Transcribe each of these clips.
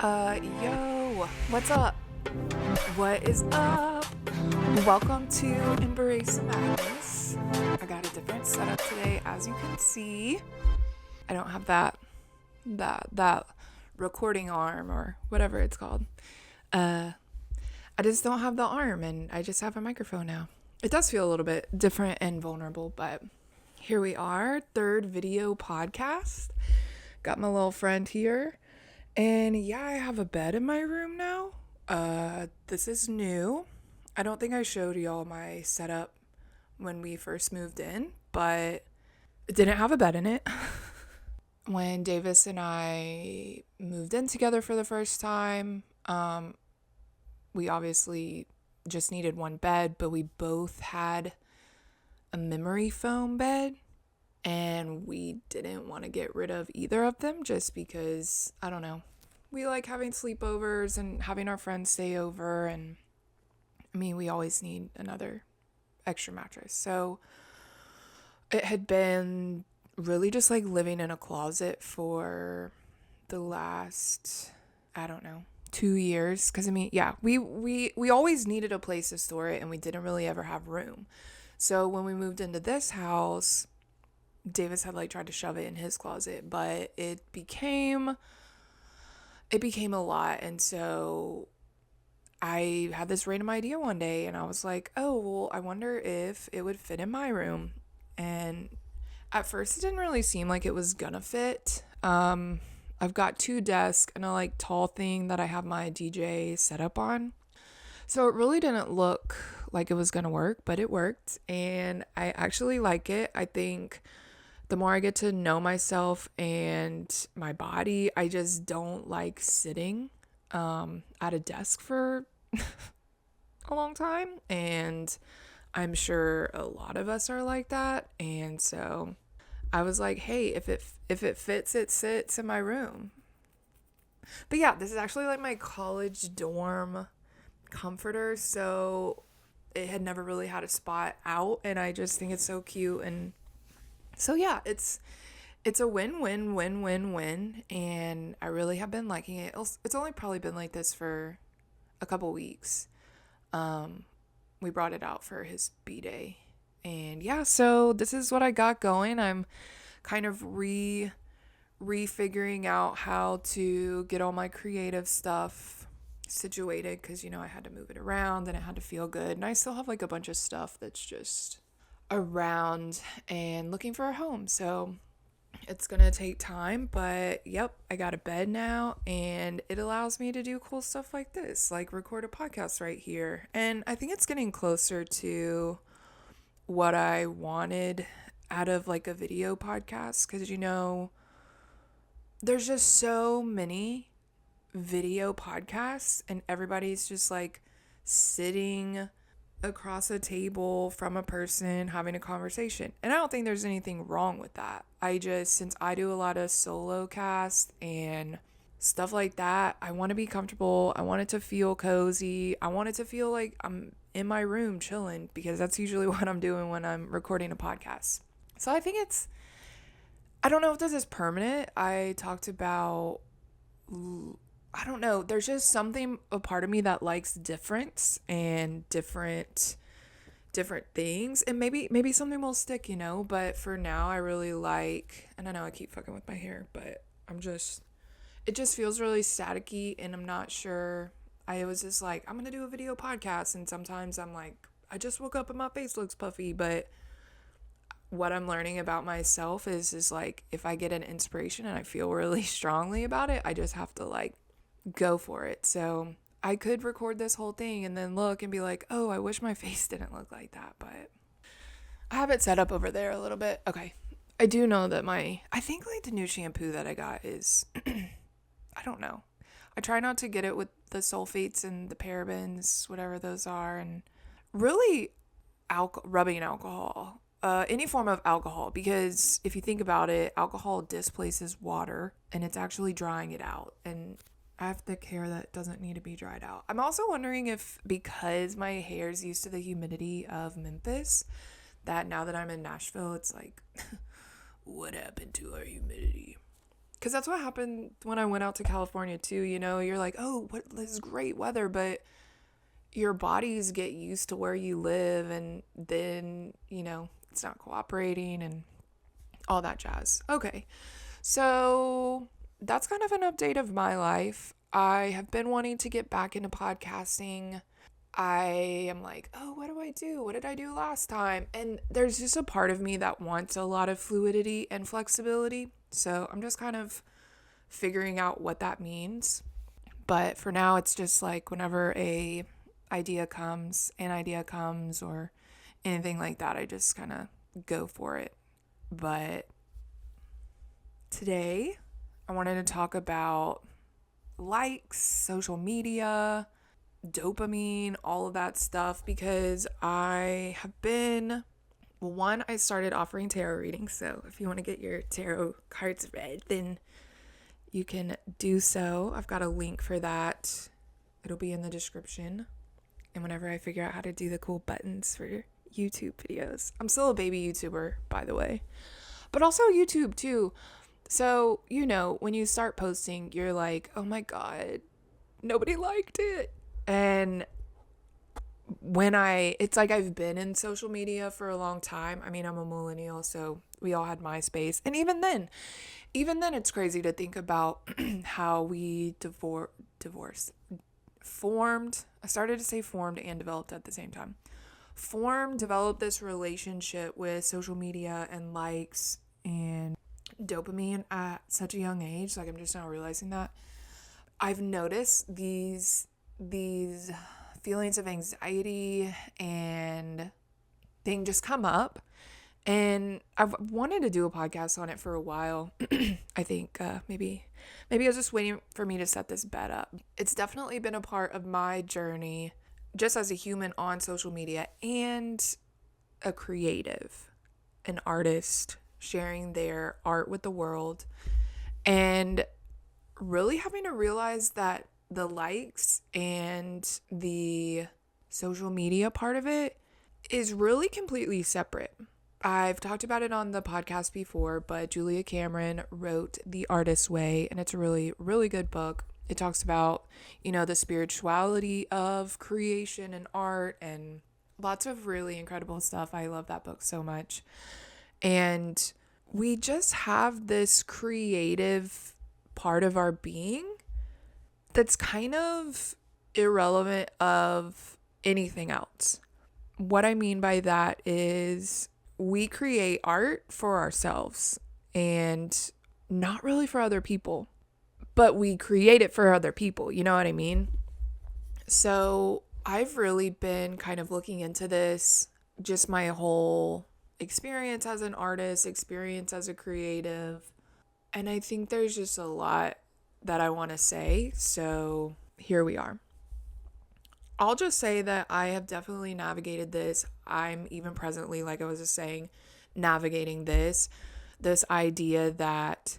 Yo, what's up? What is up? Welcome to Embrace the Madness. I got a different setup today, as you can see. I don't have that recording arm or whatever it's called. I just don't have the arm, and I just have a microphone now. It does feel a little bit different and vulnerable, but here we are, third video podcast. Got my little friend here. And yeah, I have a bed in my room now. This is new. I don't think I showed y'all my setup when we first moved in, but it didn't have a bed in it. When Davis and I moved in together for the first time, we obviously just needed one bed, but we both had a memory foam bed. And we didn't want to get rid of either of them just because, I don't know, we like having sleepovers and having our friends stay over. And I mean, we always need another extra mattress. So it had been really just like living in a closet for the last, I don't know, 2 years. Because I mean, yeah, we always needed a place to store it and we didn't really ever have room. So when we moved into this house, Davis had like tried to shove it in his closet, but it became a lot. And so I had this random idea one day and I was like, oh, well, I wonder if it would fit in my room. And at first it didn't really seem like it was gonna fit. I've got 2 desks and a like tall thing that I have my DJ set up on. So it really didn't look like it was gonna work, but it worked. And I actually like it. I think the more I get to know myself and my body, I just don't like sitting at a desk for a long time. And I'm sure a lot of us are like that. And so I was like, hey, if it fits, it sits in my room. But yeah, this is actually like my college dorm comforter. So it had never really had a spot out. And I just think it's so cute. And so yeah, it's a win-win, and I really have been liking it. It's only probably been like this for a couple weeks. We brought it out for his B-Day, and yeah, so this is what I got going. I'm kind of refiguring out how to get all my creative stuff situated, because I had to move it around and it had to feel good, and I still have like a bunch of stuff that's just around and looking for a home. So it's gonna take time, but yep, I got a bed now and it allows me to do cool stuff like this, like record a podcast right here. And I think it's getting closer to what I wanted out of like a video podcast, because there's just so many video podcasts and everybody's just like sitting across a table from a person having a conversation. And I don't think there's anything wrong with that. Since I do a lot of solo cast and stuff like that, I want to be comfortable. I want it to feel cozy. I want it to feel like I'm in my room chilling, because that's usually what I'm doing when I'm recording a podcast. So I think I don't know if this is permanent. I talked about, I don't know, there's just a part of me that likes difference and different things, and maybe something will stick, but for now I really like, and I know I keep fucking with my hair, but it just feels really staticky, and I'm not sure. I was just like, I'm gonna do a video podcast, and sometimes I'm like, I just woke up and my face looks puffy, but what I'm learning about myself is like, if I get an inspiration and I feel really strongly about it, I just have to like go for it. So I could record this whole thing and then look and be like, oh, I wish my face didn't look like that, but I have it set up over there a little bit. Okay. I do know that I think like the new shampoo that I got is, I don't know. I try not to get it with the sulfates and the parabens, whatever those are, and really rubbing alcohol, any form of alcohol, because if you think about it, alcohol displaces water and it's actually drying it out. And I have thick hair that doesn't need to be dried out. I'm also wondering if, because my hair's used to the humidity of Memphis, that now that I'm in Nashville, it's like, what happened to our humidity? Because that's what happened when I went out to California too. You're like, oh, this is great weather, but your bodies get used to where you live, and then, it's not cooperating and all that jazz. Okay. So that's kind of an update of my life. I have been wanting to get back into podcasting. I am like, oh, what do I do? What did I do last time? And there's just a part of me that wants a lot of fluidity and flexibility. So I'm just kind of figuring out what that means. But for now, it's just like whenever an idea comes or anything like that, I just kind of go for it. But today, I wanted to talk about likes, social media, dopamine, all of that stuff, because I started offering tarot readings. So if you want to get your tarot cards read, then you can do so. I've got a link for that. It'll be in the description. And whenever I figure out how to do the cool buttons for YouTube videos. I'm still a baby YouTuber, by the way. But also YouTube too. So, when you start posting, you're like, oh my God, nobody liked it. And it's like I've been in social media for a long time. I mean, I'm a millennial, so we all had MySpace. And even then it's crazy to think about how we formed, I started to say formed and developed at the same time. Developed this relationship with social media and likes and dopamine at such a young age. Like, I'm just now realizing that. I've noticed these feelings of anxiety and things just come up, and I've wanted to do a podcast on it for a while. I think maybe I was just waiting for me to set this bed up. It's definitely been a part of my journey just as a human on social media and a creative, an artist sharing their art with the world, and really having to realize that the likes and the social media part of it is really completely separate. I've talked about it on the podcast before, but Julia Cameron wrote The Artist's Way, and it's a really, really good book. It talks about, the spirituality of creation and art and lots of really incredible stuff. I love that book so much. And we just have this creative part of our being that's kind of irrelevant of anything else. What I mean by that is we create art for ourselves and not really for other people, but we create it for other people. You know what I mean? So I've really been kind of looking into this, just my whole experience as an artist, experience as a creative. And I think there's just a lot that I want to say. So here we are. I'll just say that I have definitely navigated this. I'm even presently, like I was just saying, navigating this idea that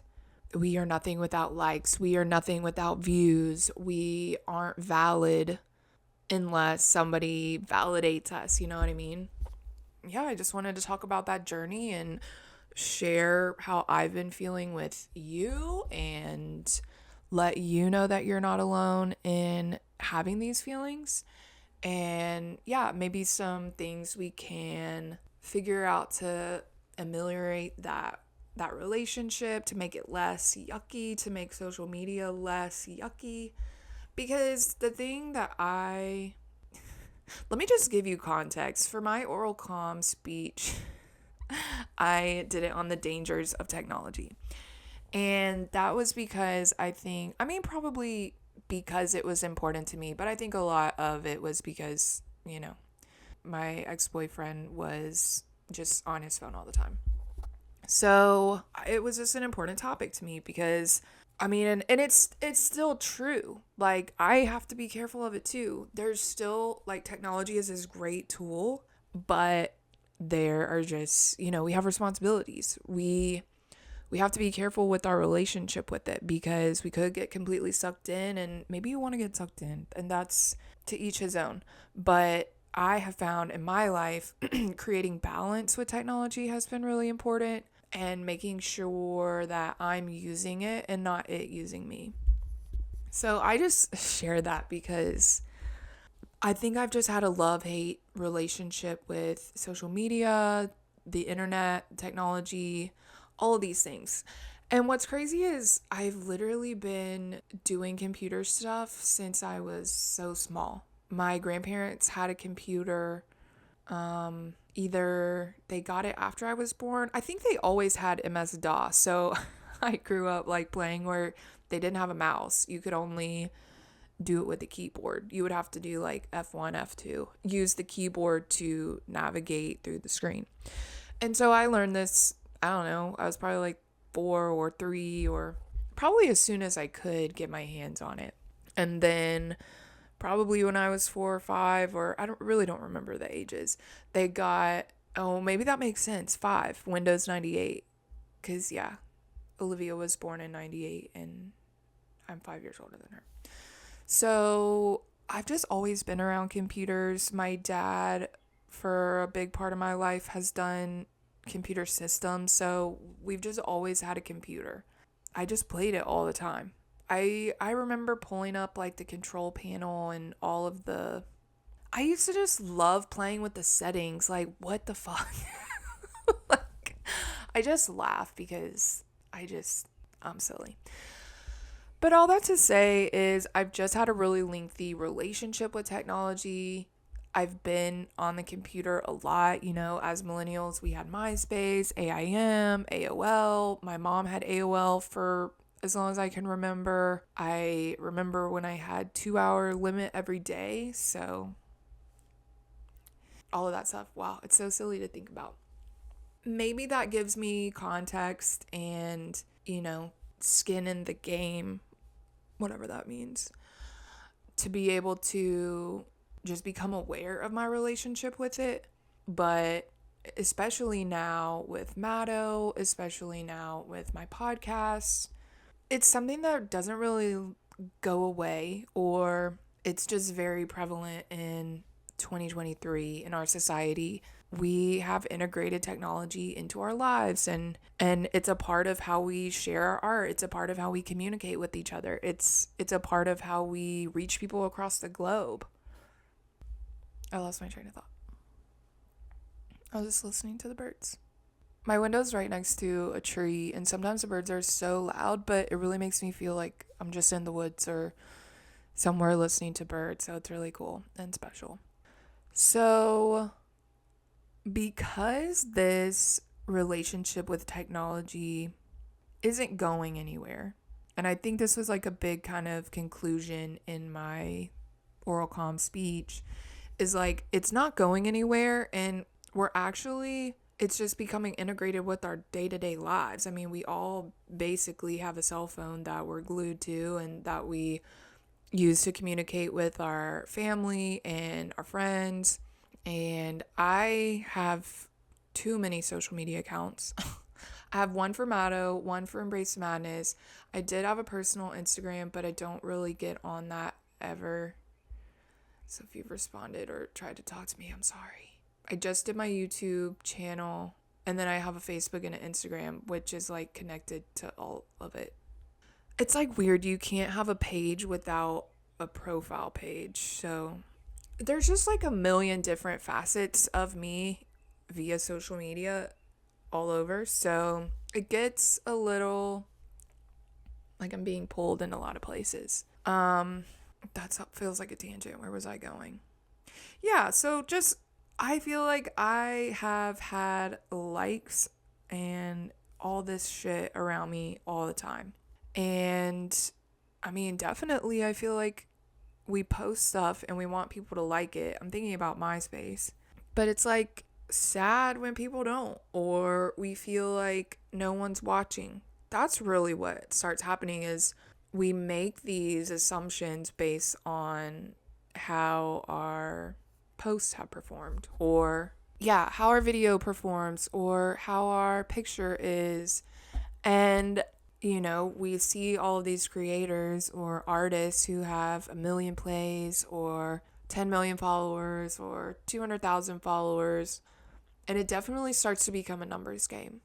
we are nothing without likes. We are nothing without views. We aren't valid unless somebody validates us. You know what I mean? Yeah, I just wanted to talk about that journey and share how I've been feeling with you and let you know that you're not alone in having these feelings. And yeah, maybe some things we can figure out to ameliorate that relationship, to make it less yucky, to make social media less yucky. Because the thing that let me just give you context. For my oral comm speech, I did it on the dangers of technology. And that was because probably because it was important to me, but I think a lot of it was because, my ex-boyfriend was just on his phone all the time. So it was just an important topic to me because, and it's still true. Like, I have to be careful of it too. There's still, technology is this great tool, but there are just, we have responsibilities. We have to be careful with our relationship with it because we could get completely sucked in, and maybe you want to get sucked in, and that's to each his own. But I have found in my life creating balance with technology has been really important. and making sure that I'm using it and not it using me. So I just share that because I think I've just had a love-hate relationship with social media, the internet, technology, all of these things. And what's crazy is I've literally been doing computer stuff since I was so small. My grandparents had a computer. Either they got it after I was born. I think they always had MS-DOS. So I grew up like playing where they didn't have a mouse. You could only do it with the keyboard. You would have to do like F1, F2, use the keyboard to navigate through the screen. And so I learned this, I don't know, I was probably like 4 or 3, or probably as soon as I could get my hands on it. And then probably when I was 4 or 5, or I don't remember the ages, they got, oh, maybe that makes sense, 5, Windows 98. Because yeah, Olivia was born in 98 and I'm 5 years older than her. So I've just always been around computers. My dad, for a big part of my life, has done computer systems. So we've just always had a computer. I just played it all the time. I remember pulling up like the control panel and all of the... I used to just love playing with the settings. Like, what the fuck? Like, I just laugh because I'm silly. But all that to say is I've just had a really lengthy relationship with technology. I've been on the computer a lot. You know, as millennials, we had MySpace, AIM, AOL. My mom had AOL for as long as I can remember. I remember when I had 2-hour limit every day. So all of that stuff. Wow, it's so silly to think about. Maybe that gives me context and, you know, skin in the game, whatever that means, to be able to just become aware of my relationship with it. But especially now with Matto, especially now with my podcasts, it's something that doesn't really go away, or it's just very prevalent in 2023 in our society. We have integrated technology into our lives, and it's a part of how we share our art. It's a part of how we communicate with each other. It's a part of how we reach people across the globe. I lost my train of thought. I was just listening to the birds. My window's right next to a tree, and sometimes the birds are so loud, but it really makes me feel like I'm just in the woods or somewhere listening to birds. So it's really cool and special. So because this relationship with technology isn't going anywhere, and I think this was like a big kind of conclusion in my oral comm speech, is like it's not going anywhere, and it's just becoming integrated with our day-to-day lives. I mean, we all basically have a cell phone that we're glued to and that we use to communicate with our family and our friends. And I have too many social media accounts. I have one for Matto, one for Embrace Madness. I did have a personal Instagram, but I don't really get on that ever. So if you've responded or tried to talk to me, I'm sorry. I just did my YouTube channel, and then I have a Facebook and an Instagram, which is like connected to all of it. It's like weird. You can't have a page without a profile page. So there's just like a million different facets of me via social media all over. So it gets a little like I'm being pulled in a lot of places. That feels like a tangent. Where was I going? Yeah, so just I feel like I have had likes and all this shit around me all the time. And I mean, definitely I feel like we post stuff and we want people to like it. I'm thinking about MySpace. But it's like sad when people don't, or we feel like no one's watching. That's really what starts happening, is we make these assumptions based on how our posts have performed, or how our video performs, or how our picture is. And you know, we see all of these creators or artists who have 1 million plays or 10 million followers or 200,000 followers, and it definitely starts to become a numbers game.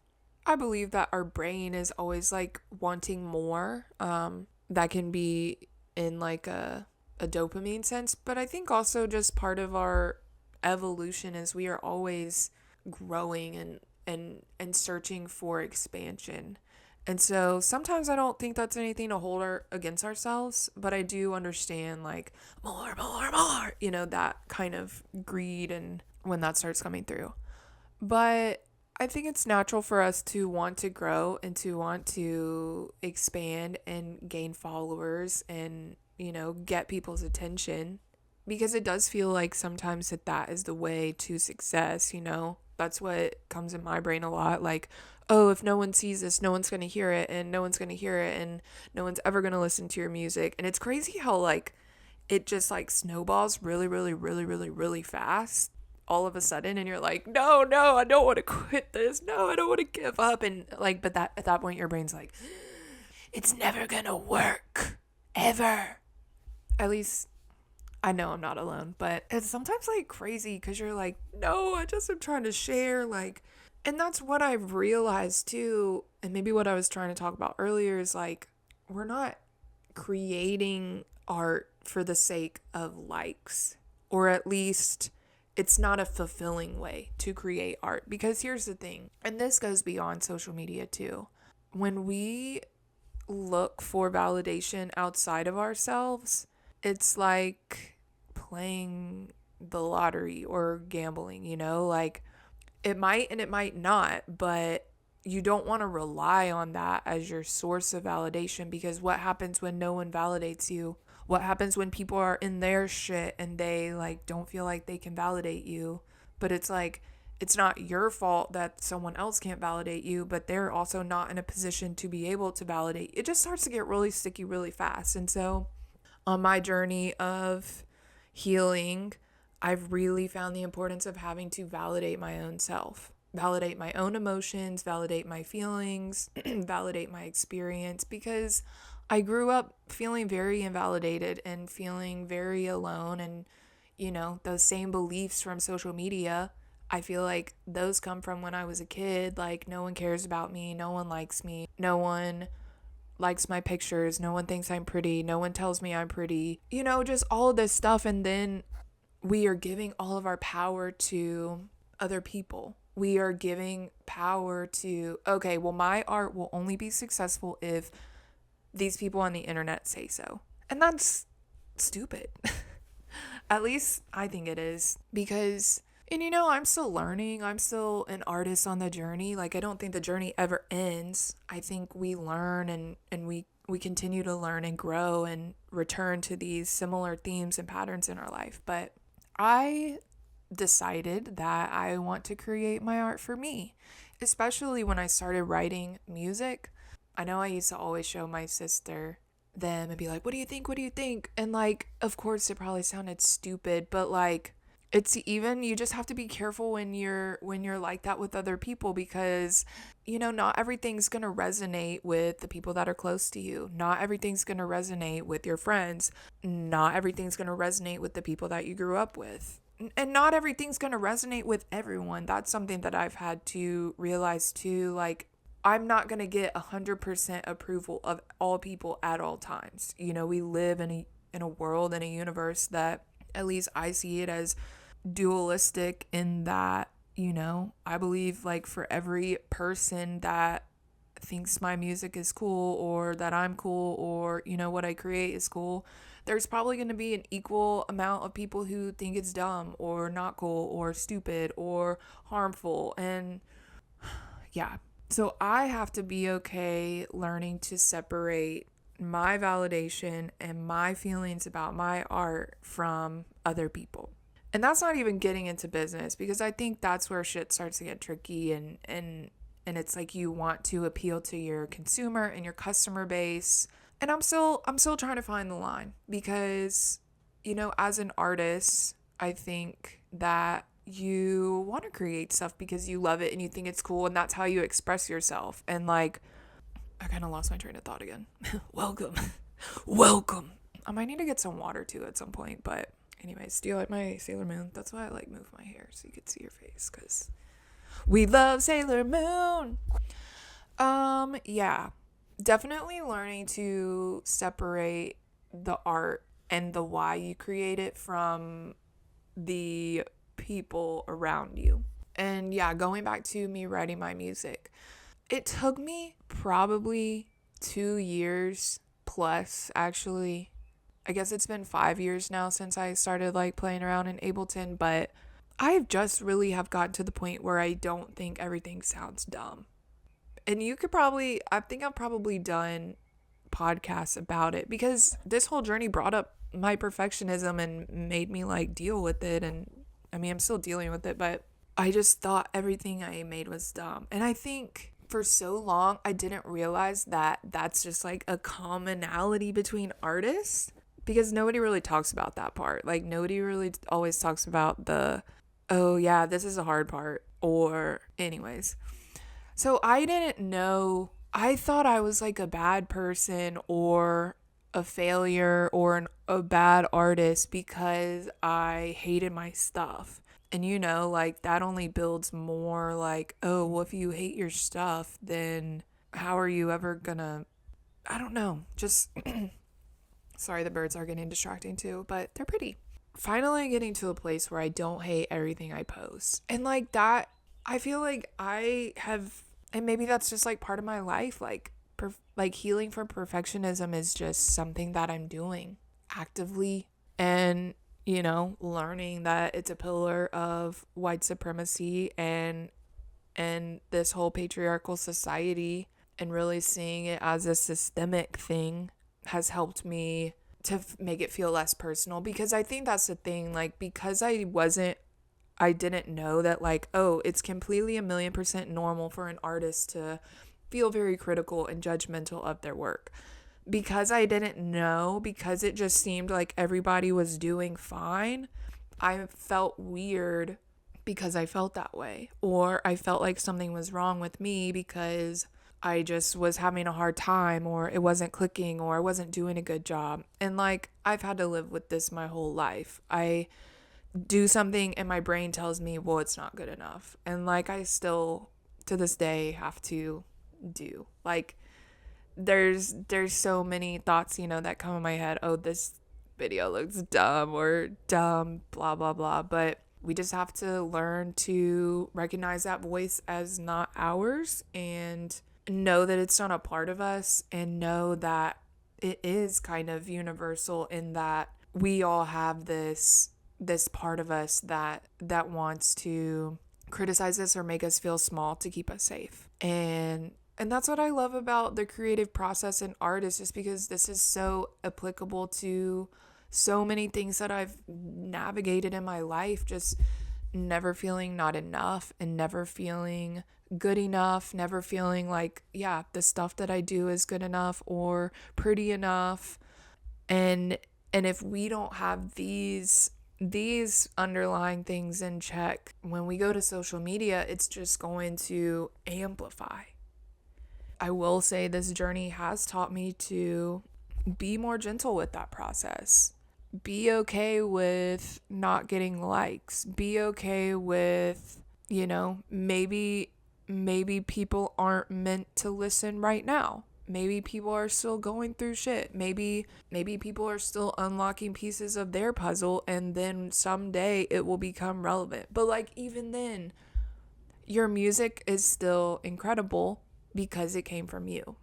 I believe that our brain is always like wanting more. That can be in like a dopamine sense, but I think also just part of our evolution is we are always growing and searching for expansion. And so sometimes I don't think that's anything to hold against ourselves, but I do understand like more, more, more, that kind of greed and when that starts coming through. But I think it's natural for us to want to grow and to want to expand and gain followers and, get people's attention because it does feel like sometimes that is the way to success. That's what comes in my brain a lot. Like, oh, if no one sees this, no one's going to hear it and no one's going to hear it and no one's ever going to listen to your music. And it's crazy how like it just like snowballs really, really, really, really, really fast all of a sudden, and you're like, no, I don't want to quit this. No, I don't want to give up. And like, but that at that point, your brain's like, it's never gonna work ever. At least I know I'm not alone, but it's sometimes like crazy because you're like, no, I just am trying to share. Like, and that's what I've realized too. And maybe what I was trying to talk about earlier is like, we're not creating art for the sake of likes, or at least it's not a fulfilling way to create art. Because here's the thing, and this goes beyond social media too. When we look for validation outside of ourselves, it's like playing the lottery or gambling, like it might and it might not, but you don't want to rely on that as your source of validation, because what happens when no one validates you? What happens when people are in their shit and they like don't feel like they can validate you? But it's like, it's not your fault that someone else can't validate you, but they're also not in a position to be able to validate. It just starts to get really sticky really fast. And so on my journey of healing, I've really found the importance of having to validate my own self, validate my own emotions, validate my feelings, validate my experience, because I grew up feeling very invalidated and feeling very alone. And, those same beliefs from social media, I feel like those come from when I was a kid. Like, no one cares about me. No one likes me. No one likes my pictures. No one thinks I'm pretty. No one tells me I'm pretty. Just all of this stuff. And then we are giving all of our power to other people. We are giving power to, okay, well, my art will only be successful if these people on the internet say so. And that's stupid. At least I think it is, because, and I'm still learning. I'm still an artist on the journey. Like, I don't think the journey ever ends. I think we learn and we continue to learn and grow and return to these similar themes and patterns in our life. But I decided that I want to create my art for me, especially when I started writing music. I know I used to always show my sister them and be like, what do you think? What do you think? And like, of course it probably sounded stupid, but like, it's even, you just have to be careful when you're like that with other people, because not everything's going to resonate with the people that are close to you. Not everything's going to resonate with your friends. Not everything's going to resonate with the people that you grew up with. And not everything's going to resonate with everyone. That's something that I've had to realize too. Like, I'm not going to get 100% approval of all people at all times. We live in a world, in a universe that, at least I see it as dualistic, in that, I believe like for every person that thinks my music is cool, or that I'm cool, or, what I create is cool, there's probably going to be an equal amount of people who think it's dumb or not cool or stupid or harmful. And yeah. So I have to be okay learning to separate my validation and my feelings about my art from other people. And that's not even getting into business, because I think that's where shit starts to get tricky, and it's like you want to appeal to your consumer and your customer base. And I'm still trying to find the line, because as an artist, I think that you want to create stuff because you love it and you think it's cool, and that's how you express yourself. And like, I kind of lost my train of thought again. Welcome. I might need to get some water too at some point, but anyways, do you like my Sailor Moon? That's why I like move my hair, so you could see your face, because we love Sailor Moon. Yeah, definitely learning to separate the art and the why you create it from the people around you. And yeah, going back to me writing my music, it took me probably 2 years plus, actually. I guess it's been 5 years now since I started like playing around in Ableton, but I've just really have gotten to the point where I don't think everything sounds dumb. And you could probably, I think I've probably done podcasts about it because this whole journey brought up my perfectionism and made me like deal with it. And I mean, I'm still dealing with it, but I just thought everything I made was dumb. And I think for so long, I didn't realize that that's just like a commonality between artists because nobody really talks about that part. Like, nobody really always talks about the, oh, yeah, this is a hard part. Or, anyways. So I didn't know. I thought I was like a bad person or a failure or a bad artist because I hated my stuff. And like that only builds more like, oh, well, if you hate your stuff, then how are you ever gonna, I don't know. Just, sorry, the birds are getting distracting too, but they're pretty. Finally getting to a place where I don't hate everything I post. And like that, I feel like I have, and maybe that's just like part of my life. Like healing from perfectionism is just something that I'm doing actively. And learning that it's a pillar of white supremacy and this whole patriarchal society, and really seeing it as a systemic thing has helped me to make it feel less personal, because I think that's the thing, like, because I didn't know that, like, oh, it's completely 1,000,000% normal for an artist to feel very critical and judgmental of their work. Because I didn't know, because it just seemed like everybody was doing fine, I felt weird because I felt that way. Or I felt like something was wrong with me because I just was having a hard time, or it wasn't clicking, or I wasn't doing a good job. And like, I've had to live with this my whole life. I do something and my brain tells me, well, it's not good enough. And like, I still to this day have to do like, there's so many thoughts, that come in my head. Oh, this video looks dumb, or dumb, blah, blah, blah. But we just have to learn to recognize that voice as not ours, and know that it's not a part of us, and know that it is kind of universal, in that we all have this part of us that wants to criticize us or make us feel small to keep us safe. And that's what I love about the creative process in art, is just because this is so applicable to so many things that I've navigated in my life, just never feeling not enough and never feeling good enough, never feeling like, yeah, the stuff that I do is good enough or pretty enough. And if we don't have these underlying things in check, when we go to social media, it's just going to amplify. I will say this journey has taught me to be more gentle with that process. Be okay with not getting likes. Be okay with, maybe people aren't meant to listen right now. Maybe people are still going through shit. Maybe people are still unlocking pieces of their puzzle, and then someday it will become relevant. But like, even then, your music is still incredible because it came from you.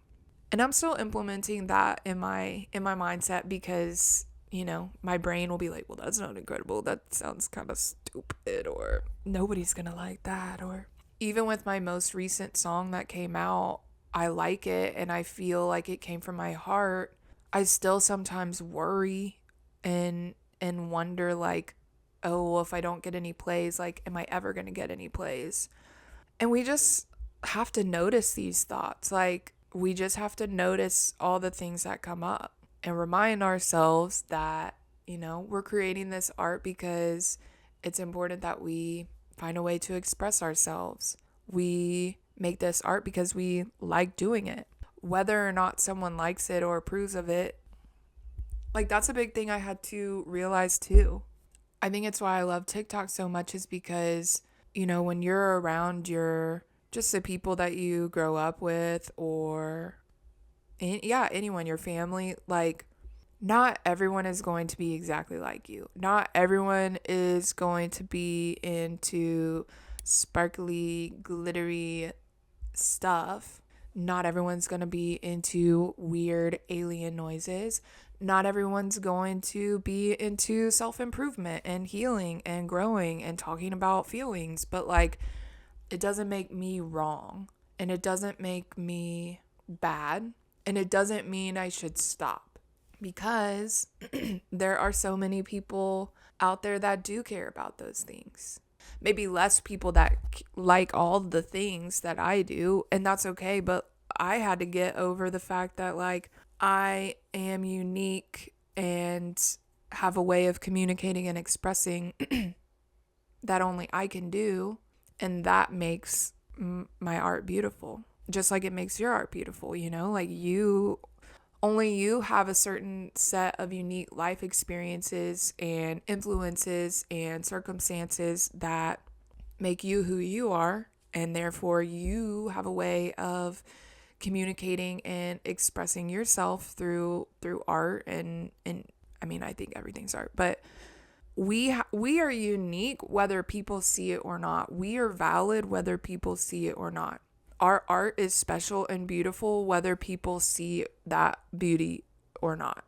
And I'm still implementing that in my mindset, because my brain will be like, well, that's not incredible, that sounds kind of stupid, or nobody's gonna like that. Or even with my most recent song that came out, I like it and I feel like it came from my heart. I still sometimes worry and wonder, like, oh, well, if I don't get any plays, like, am I ever gonna get any plays? And we just have to notice these thoughts. Like, we just have to notice all the things that come up and remind ourselves that, we're creating this art because it's important that we find a way to express ourselves. We make this art because we like doing it. Whether or not someone likes it or approves of it, like, that's a big thing I had to realize too. I think it's why I love TikTok so much, is because, when you're around your just the people that you grow up with, or anyone, your family. Like, not everyone is going to be exactly like you. Not everyone is going to be into sparkly, glittery stuff. Not everyone's going to be into weird alien noises. Not everyone's going to be into self improvement and healing and growing and talking about feelings. But, like, it doesn't make me wrong, and it doesn't make me bad, and it doesn't mean I should stop, because there are so many people out there that do care about those things. Maybe less people that like all the things that I do, and that's okay, but I had to get over the fact that, like, I am unique and have a way of communicating and expressing that only I can do, and that makes my art beautiful, just like it makes your art beautiful. Like, only you have a certain set of unique life experiences and influences and circumstances that make you who you are, and therefore you have a way of communicating and expressing yourself through art. And I mean, I think everything's art, but we are unique whether people see it or not. We are valid whether people see it or not. Our art is special and beautiful whether people see that beauty or not.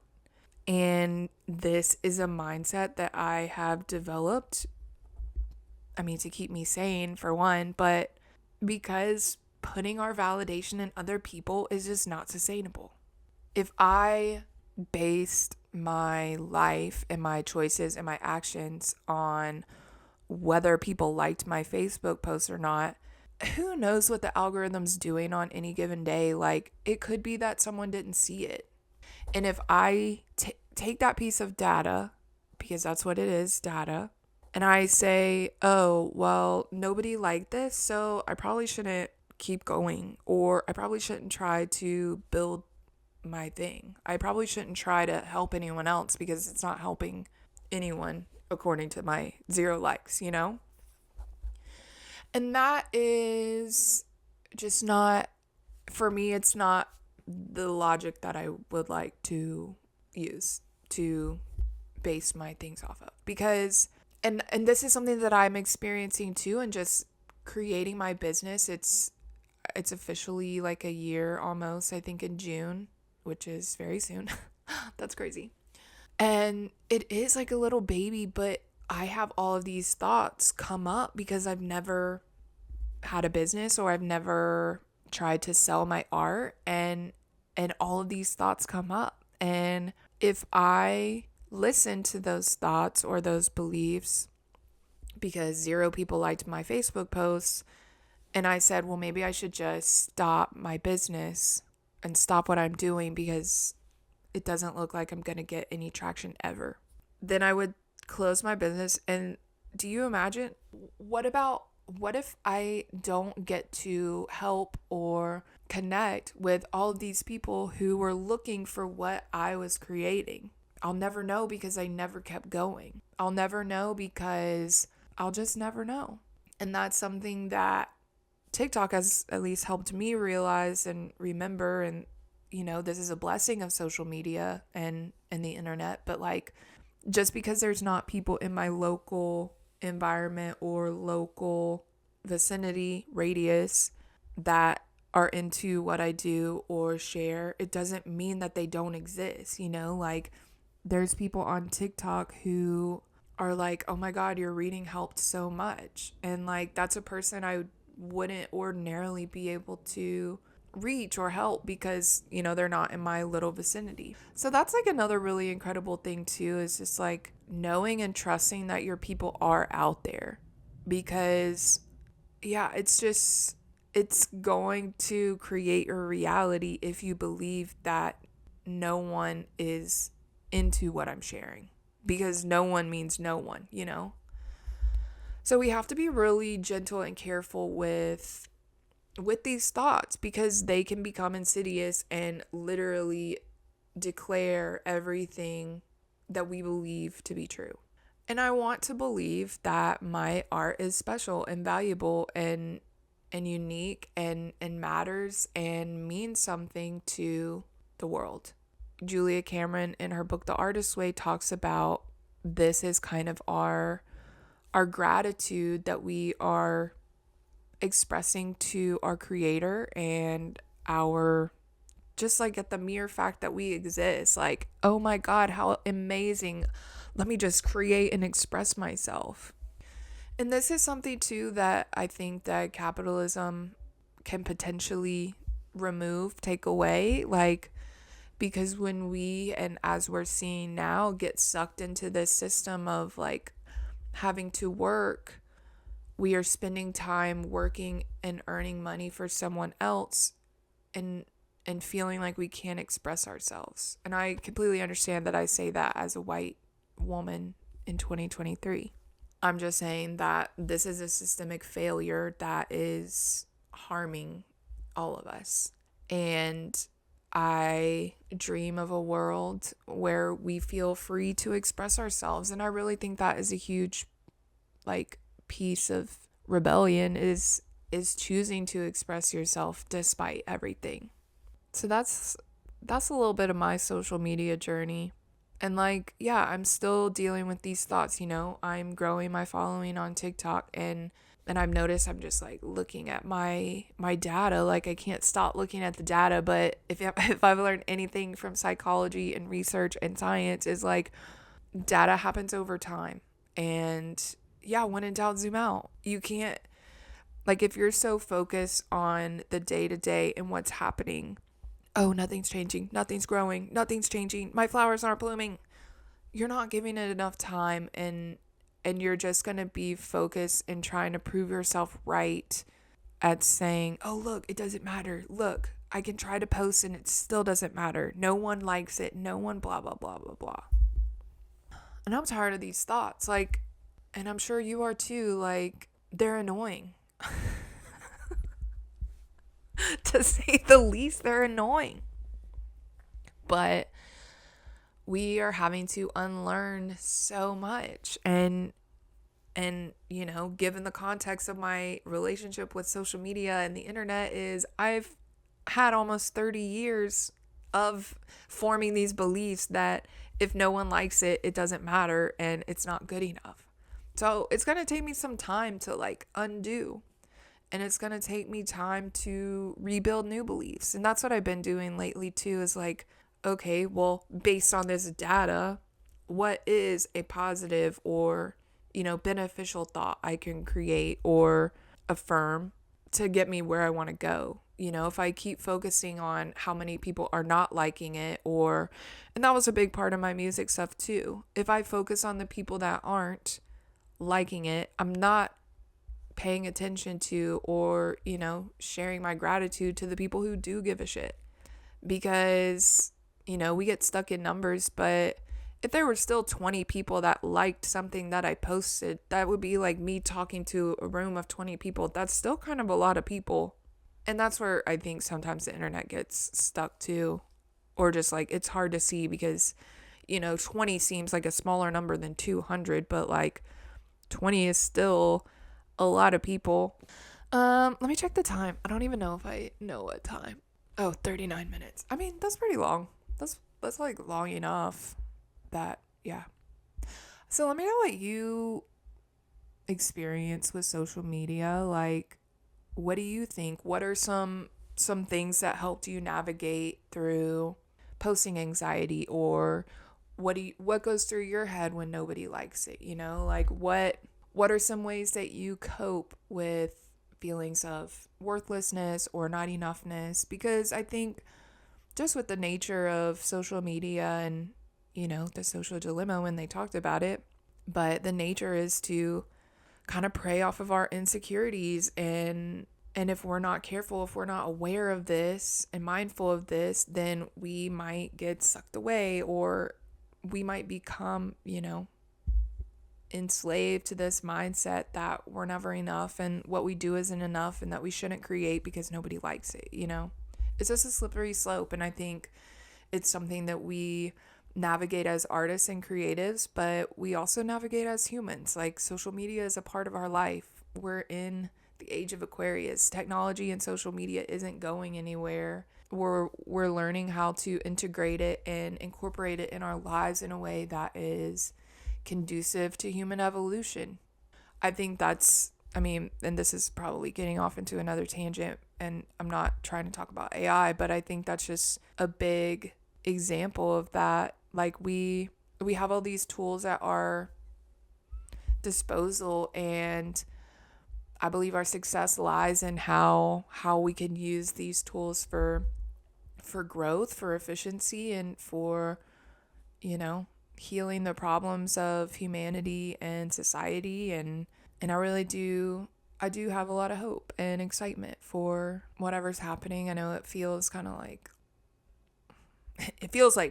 And this is a mindset that I have developed, I mean, to keep me sane, for one, but because putting our validation in other people is just not sustainable. If I based my life and my choices and my actions on whether people liked my Facebook post or not, who knows what the algorithm's doing on any given day? Like, it could be that someone didn't see it. And if I take that piece of data, because that's what it is, data, and I say, oh, well, nobody liked this, so I probably shouldn't keep going, or I probably shouldn't try to build my thing. I probably shouldn't try to help anyone else because it's not helping anyone according to my 0 likes, And that is just not, for me, it's not the logic that I would like to use to base my things off of. Because, and this is something that I'm experiencing too, and just creating my business. It's officially like a year almost, I think in June, which is very soon. That's crazy. And it is like a little baby, but I have all of these thoughts come up because I've never had a business, or I've never tried to sell my art, and all of these thoughts come up. And if I listen to those thoughts or those beliefs because 0 people liked my Facebook posts, and I said, well, maybe I should just stop my business and stop what I'm doing because it doesn't look like I'm going to get any traction ever, then I would close my business. And do you imagine, what if I don't get to help or connect with all of these people who were looking for what I was creating? I'll never know because I never kept going. I'll never know because I'll just never know. And that's something that TikTok has at least helped me realize and remember. And, this is a blessing of social media and the internet. But, like, just because there's not people in my local environment or local vicinity radius that are into what I do or share, it doesn't mean that they don't exist. Like, there's people on TikTok who are like, oh my God, your reading helped so much. And, like, that's a person I wouldn't ordinarily be able to reach or help because, they're not in my little vicinity. So that's like another really incredible thing too, is just like knowing and trusting that your people are out there. Because it's going to create your reality if you believe that no one is into what I'm sharing, because no one means no one, So we have to be really gentle and careful with these thoughts, because they can become insidious and literally declare everything that we believe to be true. And I want to believe that my art is special and valuable, and and unique and matters and means something to the world. Julia Cameron in her book The Artist's Way talks about this is kind of our gratitude that we are expressing to our creator, and our just like at the mere fact that we exist, like, oh my god, how amazing, let me just create and express myself. And this is something too that I think that capitalism can potentially take away, like, because when we, and as we're seeing now, get sucked into this system of like having to work, we are spending time working and earning money for someone else, and feeling like we can't express ourselves. And I completely understand that I say that as a white woman in 2023. I'm just saying that this is a systemic failure that is harming all of us. And I dream of a world where we feel free to express ourselves. And I really think that is a huge, like, piece of rebellion is choosing to express yourself despite everything. So that's a little bit of my social media journey. And like, yeah, I'm still dealing with these thoughts, I'm growing my following on TikTok, and I've noticed I'm just like looking at my data, like I can't stop looking at the data. But if I've learned anything from psychology and research and science, is like data happens over time. And yeah, when in doubt, zoom out. You can't, like, if you're so focused on the day to day and what's happening, oh, nothing's changing, nothing's growing, nothing's changing, my flowers aren't blooming, you're not giving it enough time, and you're just going to be focused in trying to prove yourself right at saying, oh, look, it doesn't matter. Look, I can try to post and it still doesn't matter. No one likes it. No one blah, blah, blah, blah, blah. And I'm tired of these thoughts. Like, and I'm sure you are too, like, they're annoying. To say the least, they're annoying. But we are having to unlearn so much. And given the context of my relationship with social media and the internet, is I've had almost 30 years of forming these beliefs that if no one likes it, it doesn't matter and it's not good enough. So it's going to take me some time to like undo. And it's going to take me time to rebuild new beliefs. And that's what I've been doing lately too, is like, okay, well, based on this data, what is a positive or, beneficial thought I can create or affirm to get me where I want to go? If I keep focusing on how many people are not liking it, and that was a big part of my music stuff too. If I focus on the people that aren't liking it, I'm not paying attention to or, sharing my gratitude to the people who do give a shit. Because, we get stuck in numbers, but if there were still 20 people that liked something that I posted, that would be like me talking to a room of 20 people. That's still kind of a lot of people. And that's where I think sometimes the internet gets stuck too. Or just like, it's hard to see because, 20 seems like a smaller number than 200, but like 20 is still a lot of people. Let me check the time. I don't even know if I know what time. Oh, 39 minutes. I mean, that's pretty long. That's like long enough that, yeah. So let me know what you experience with social media. Like, what do you think? What are some things that helped you navigate through posting anxiety, or what goes through your head when nobody likes it? Like what are some ways that you cope with feelings of worthlessness or not enoughness? Because I think just with the nature of social media and, the social dilemma when they talked about it, but the nature is to kind of prey off of our insecurities. And if we're not careful, if we're not aware of this and mindful of this, then we might get sucked away, or we might become, enslaved to this mindset that we're never enough and what we do isn't enough and that we shouldn't create because nobody likes it. It's just a slippery slope. And I think it's something that we navigate as artists and creatives, but we also navigate as humans. Like, social media is a part of our life. We're in the age of Aquarius. Technology and social media isn't going anywhere. We're learning how to integrate it and incorporate it in our lives in a way that is conducive to human evolution. I think and this is probably getting off into another tangent, and I'm not trying to talk about AI, but I think that's just a big example of that. Like we have all these tools at our disposal, and I believe our success lies in how we can use these tools for growth, for efficiency, and for, healing the problems of humanity and society. And I really do have a lot of hope and excitement for whatever's happening. I know it feels kind of like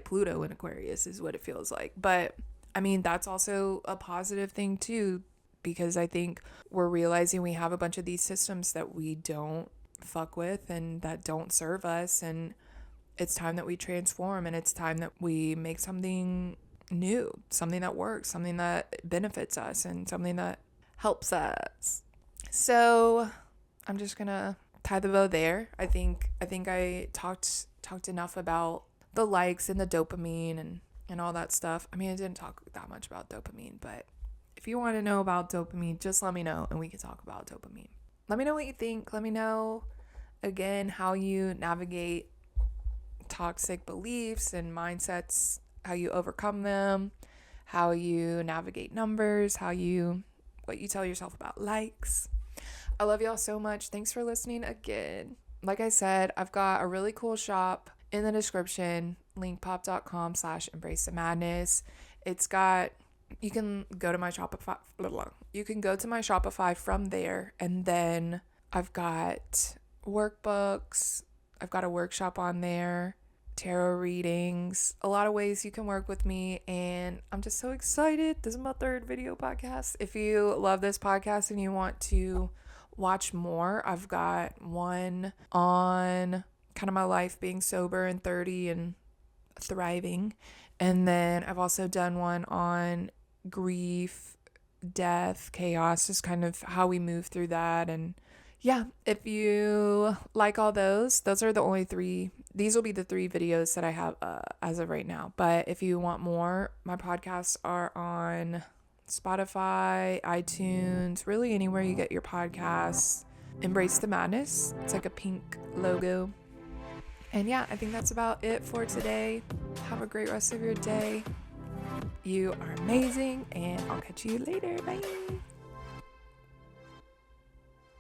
Pluto in Aquarius is what it feels like. But I mean, that's also a positive thing too, because I think we're realizing we have a bunch of these systems that we don't fuck with and that don't serve us. And it's time that we transform, and it's time that we make something new, something that works, something that benefits us, and something that helps us. So I'm just gonna tie the bow there. I think I talked enough about the likes and the dopamine and all that stuff. I mean, I didn't talk that much about dopamine, but if you want to know about dopamine, just let me know and we can talk about dopamine. Let me know what you think. Let me know, again, how you navigate toxic beliefs and mindsets, how you overcome them, how you navigate numbers, what you tell yourself about likes. I love y'all so much. Thanks for listening again. Like I said, I've got a really cool shop in the description, linkpop.com/embrace the madness. You can go to my Shopify. You can go to my Shopify from there, and then I've got workbooks. I've got a workshop on there, tarot readings, a lot of ways you can work with me, and I'm just so excited. This is my third video podcast. If you love this podcast and you want to watch more, I've got one on kind of my life being sober and 30 and thriving, and then I've also done one on grief, death, chaos, just kind of how we move through that. And yeah, if you like all those are the only three. These will be the 3 videos that I have as of right now. But if you want more, my podcasts are on Spotify, iTunes, really anywhere you get your podcasts. Embrace the Madness. It's like a pink logo. And yeah, I think that's about it for today. Have a great rest of your day. You are amazing, and I'll catch you later. Bye.